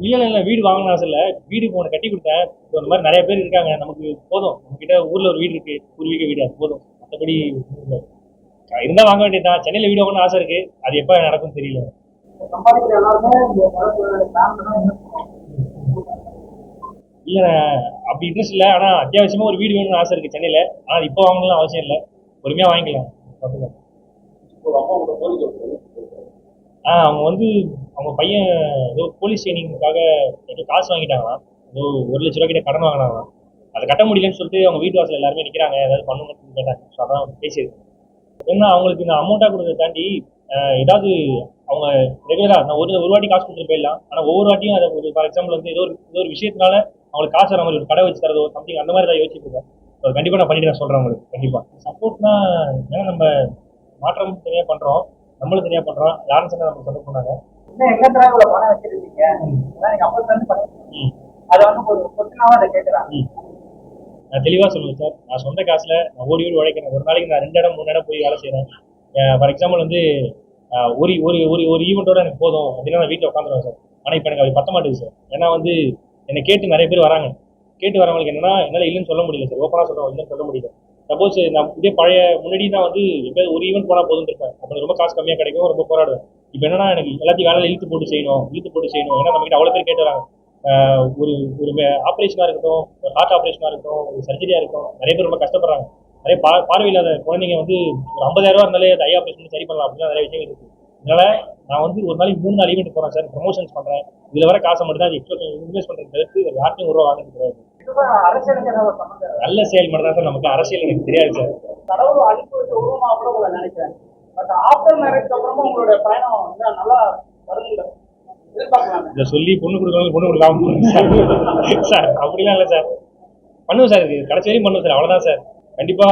இல்ல வீடு வாங்கணும் ஆசை இல்லை. வீடு இப்போ கட்டி கொடுத்தேன். இப்போ இந்த மாதிரி நிறைய பேர் இருக்காங்க, நமக்கு போதும். நம்ம கிட்ட ஊர்ல ஒரு வீடு இருக்கு, பூர்வீக வீடு, அது போதும். மற்றபடி இருந்தா வாங்க வேண்டியதுதான். சென்னையில வீடு வாங்கணும்னு ஆசை இருக்கு, அது எப்ப நடக்கும் தெரியல. இல்ல அப்படி இன்ட்ரெஸ்ட் இல்லை, ஆனா அத்தியாவசியமா ஒரு வீடு வேணும்னு ஆசை இருக்கு சென்னையில. ஆனா இப்போ வாங்கலாம் அவசியம் இல்லை, பொறுமையா வாங்கிக்கலாம். அவங்க வந்து அவங்க பையன் ஏதோ போலீஸ் ட்ரைனிங்காக ஏதோ காசு வாங்கிட்டாங்களாம். ஏதோ 1,00,000 கிட்ட கடன் வாங்கினாங்களாம். அதை கட்ட முடியலன்னு சொல்லிட்டு அவங்க வீட்டு வாசல் எல்லாருமே நிற்கிறாங்க, ஏதாவது பண்ணுங்கன்னு கேட்டாங்க. ஸோ அதான் பேசியிருக்கு. ஏன்னா அவங்களுக்கு இந்த அமௌண்ட்டாக கொடுத்ததை தாண்டி ஏதாவது அவங்க ரெகுலராக நான் ஒரு வாட்டி காசு கொடுத்துட்டு போயிடலாம். ஆனால் ஒவ்வொரு வாட்டியும் அதை ஒரு ஃபார் எக்ஸாம்பிள் வந்து ஏதோ ஒரு விஷயத்தினால அவங்களுக்கு காசு வர மாதிரி ஒரு கடை வச்சு தரதோ சம்திங் அந்த மாதிரி தான் யோசிச்சுட்டு இருக்கேன். அது கண்டிப்பாக நான் பண்ணிட்டு நான் சொல்கிறேன் உங்களுக்கு. கண்டிப்பாக சப்போர்ட்னா ஏன்னா நம்ம மாற்றம் தனியாக பண்ணுறோம், நம்மளும் தனியாக பண்ணுறோம். யாரும் சொன்னால் நமக்கு சப்போர்ட் பண்ணாங்க. நான் தெளிவாக சொல்லுவேன் சார். நான் சொந்த காசில் நான் ஓடி உழைக்கிறேன். ஒரு நாளைக்கு நான் 2 இடம் 3 இடம் போய் வேலை செய்கிறேன். ஃபார் எக்ஸாம்பிள் வந்து ஒரு ஒரு ஒரு ஈவெண்ட்டோட எனக்கு போதும் அப்படின்னா நான் வீட்டில் உட்காந்துருவேன் சார். ஆனால் இப்போ எனக்கு அது பத்த மாட்டேங்குது சார். ஏன்னா வந்து என்னை கேட்டு நிறைய பேர் வராங்க. கேட்டு வரவங்களுக்கு என்னன்னா என்னால் இல்லைன்னு சொல்ல முடியல சார். ஓப்பனாக சொல்கிறேன், இல்லைன்னு சொல்ல முடியல. சப்போஸ் நான் இதே பழைய முன்னாடி தான் வந்து எப்போயாவது ஒரு ஈவெண்ட் போனால் போதுன்னு இருப்பேன். அப்போ ரொம்ப காசு கம்மியாக கிடைக்கும், ரொம்ப போராடுவேன். இப்போ என்னன்னா எனக்கு எல்லாத்தையும் வேலையில் இழுத்து போட்டு செய்யணும். ஏன்னா நம்மகிட்ட அவ்வளோ பேர் கேட்டு வராங்க. ஒரு ஒரு ஆப்ரேஷனாக இருக்கட்டும், ஒரு ஹார்ட் ஆப்ரேஷனாக இருக்கட்டும், ஒரு சர்ஜரியாக இருக்கட்டும், நிறைய பேர் ரொம்ப கஷ்டப்படுறாங்க. நிறைய பார்வையில்லாத குழந்தைங்க வந்து ஒரு 50,000 இருந்தாலே அது ஐ ஆப்ரேஷன் சரி பண்ணலாம் அப்படின்னா நிறைய விஷயங்கள் இருக்குது. அதனால நான் வந்து ஒரு நாளைக்கு 3 நாள் ஈவெண்ட் போகிறேன் சார். ப்ரமோஷன்ஸ் பண்ணுறேன். இதில் வர காசை மட்டும் தான் இன்வெஸ்ட் பண்ணுறது, யார்ட்டையும் ஒரு ரூபா வாங்கிட்டு கிடையாது. நல்ல செயல் மட்டும் தான் சார். நமக்கு அரசியல் எனக்கு தெரியாது சார். கடவுள் அனுப்பி வச்ச உருவமா கூட உங்களை நினைக்கிறேன். பட் ஆஃப்டர் மேரேஜ் அப்புறமா உங்களுடைய பயணம் வந்து நல்லா வருங்க இதை சொல்லி பொண்ணு கொடுக்காம சார் அப்படிலாம் இல்லை சார். பண்ணுவோம் சார், இது கடைசி வரையும் பண்ணுவோம் சார். அவ்வளோதான் சார். கண்டிப்பா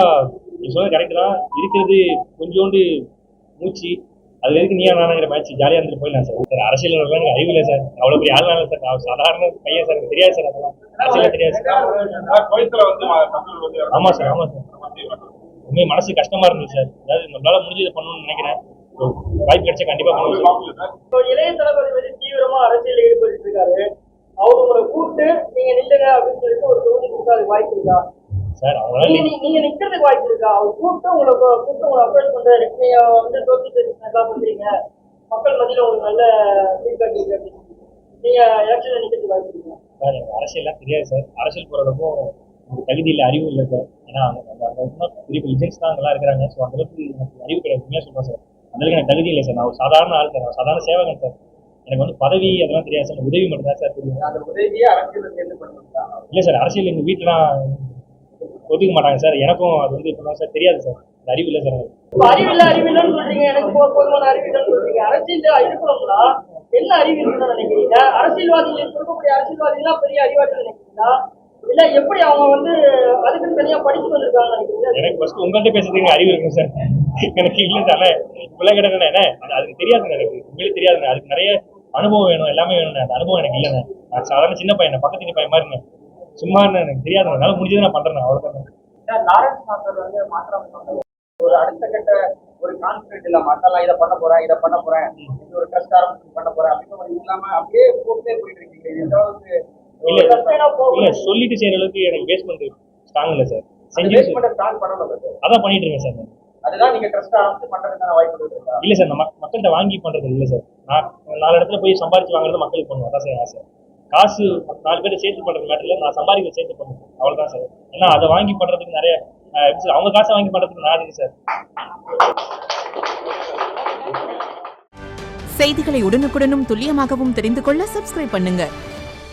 நீங்க சொன்னது கரெக்ட் தான். இருக்கிறது கொஞ்சோண்டு மூச்சு, அது வரைக்கும் நீயா நானுங்கிற மேட்ச் ஜாலியாக இருந்துட்டு போயிடலாம் சார். சார் அரசியல் எனக்கு அறிவு இல்லை சார். அவ்வளோ பெரிய ஆள் இல்லை சார். நான் சாதாரண பையன் சார். எனக்கு தெரியாது சார், அதெல்லாம் அரசியல் தெரியாது சார். ஆமாம் சார். உண்மை மனசு கஷ்டமா இருந்துச்சு சார். அதாவது நம்மளால முடிஞ்சதை பண்ணணும்னு நினைக்கிறேன். வாய்ப்பு கிடைச்சா கண்டிப்பா பண்ணுவோம். இளைய தளபதி வந்து தீவிரமா அரசியல் ஈடுபட்டு இருக்காரு. அவர் உங்களை கூப்பிட்டு நீங்க நில்லுங்க அப்படின்னு சொல்லிட்டு ஒரு தொகுதி கொடுத்தா அது வாய்ப்பு இருக்கா சார்? நீங்க நிக்கிறதுக்கு வாய்ப்பு இருக்கா? அவர் கூப்பிட்டு உங்களை அப்ரோச் பண்றாரு, நீங்க வந்து நல்லா பண்றீங்க, மக்கள் மத்தியில உங்களுக்கு நல்ல ஃபீட்பேக் இருக்கு அப்படின்னு நீங்க எலெக்ஷன்ல நிக்கிறதுக்கு வாய்ப்பு இருக்கா? சார் எனக்கு அரசியல்லாம் தெரியாது சார். அரசியல் போறதுக்கும் எனக்கு தகுதி இல்லை, அறிவு இல்லை சார். ஏன்னா பெரிய லிஜெண்ட்ஸ் தான் அங்கெல்லாம் இருக்கிறாங்க. ஸோ அந்த அளவுக்கு எனக்கு அறிவு கிடையாது. உண்மையாக சொல்றேன் சார். அந்த அளவுக்கு எனக்கு தகுதி இல்லை சார். நான் ஒரு சாதாரண ஆள் சார். நான் சாதாரண சேவகன் சார். எனக்கு வந்து பதவி அதெல்லாம் தெரியாது சார். உதவி மட்டும் தான் சார் தெரியும். அந்த உதவியே அரசியல் சேர்ந்து பண்ணுறீங்களா? இல்லை சார், அரசியல் எங்கள் வீட்டிலாம் ஒதுக்க மாட்டாங்க சார். எனக்கும் அது வந்து இப்போ சார் தெரியாது சார். அந்த அறிவு இல்லை சார். அறிவில்லைன்னு சொல்றீங்க, எனக்கு போதுமான அறிவில்லைன்னு சொல்றீங்க. அரசியல் இருக்கணும்னா என்ன அறிவு இருக்குன்னு நினைக்கிறீங்க? அரசியல்வாதிகள் இருக்கக்கூடிய அரசியல்வாதிகள் பெரிய அறிவாற்றல் நினைக்கிறீங்களா? இல்ல எப்படி அவங்க வந்து அதுக்கு தனியா படிச்சு வந்திருக்காங்க நினைக்கிறீங்க? எனக்கு ஃபர்ஸ்ட் உங்கள்கிட்ட பேசுறதுக்கு அறிவு இருக்குங்க சார். எனக்கு இல்லை சார். இப்பெல்லாம் கேட்டேன் என்ன அதுக்கு தெரியாதுங்க. எனக்கு உண்மையிலே தெரியாதுங்க. அதுக்கு நிறைய அனுபவம் வேணும், எல்லாமே வேணும். அந்த அனுபவம் எனக்கு இல்லைங்க. நான் சாதாரண சின்ன பையன், பக்கத்து பையன் மாதிரி இருந்தேன். சும்மா எனக்கு தெரியாதுங்க. அதனால முடிஞ்சதை நான் பண்றேன், அவ்வளவுதான். லாரன்ஸ் மாஸ்டர் வந்து மாற்றம் ஒரு அடுத்த கட்ட ஒரு கான்ஃபிடென்ட் இல்லாம அதெல்லாம் இதை பண்ண போறேன் இது ஒரு ட்ரஸ்ட் ஆரம்பிச்சு பண்ண போறேன் அப்படின்னு இல்லாம அப்படியே போட்டே போயிட்டு இருக்கீங்க. இல்ல சொல்லிட்டு செய்யற அளவுக்கு எனக்கு பேஸ்மெண்ட் ஸ்ட்ராங் இல்லை சார். அதான் பண்ணிட்டு இருக்கேன் சார். அதுதான் நீங்க ட்ரஸ்ட் ஆரம்பிச்சு பண்றதுக்கான வாய்ப்பு இருக்கா? இல்ல சார், நம்ம மக்கள்கிட்ட வாங்கி பண்றது இல்லை சார். நான் 4 இடத்துல போய் சம்பாதிச்சு வாங்குறது மக்களுக்கு பண்ணுவோம். அதான் சார் ஆசை. காசு 4 பேரை சேர்த்து பண்றது மேட்டர்ல நான் சம்பாதிக்க சேர்த்து பண்ணுவேன், அவ்வளவுதான் சார். ஏன்னா அதை வாங்கி பண்றதுக்கு நிறைய அவங்க காசை வாங்கி பண்றதுக்கு நான் இருக்கு சார். செய்திகளை உடனுக்குடனும் துல்லியமாகவும் தெரிந்து கொள்ள சப்ஸ்கிரைப் பண்ணுங்க.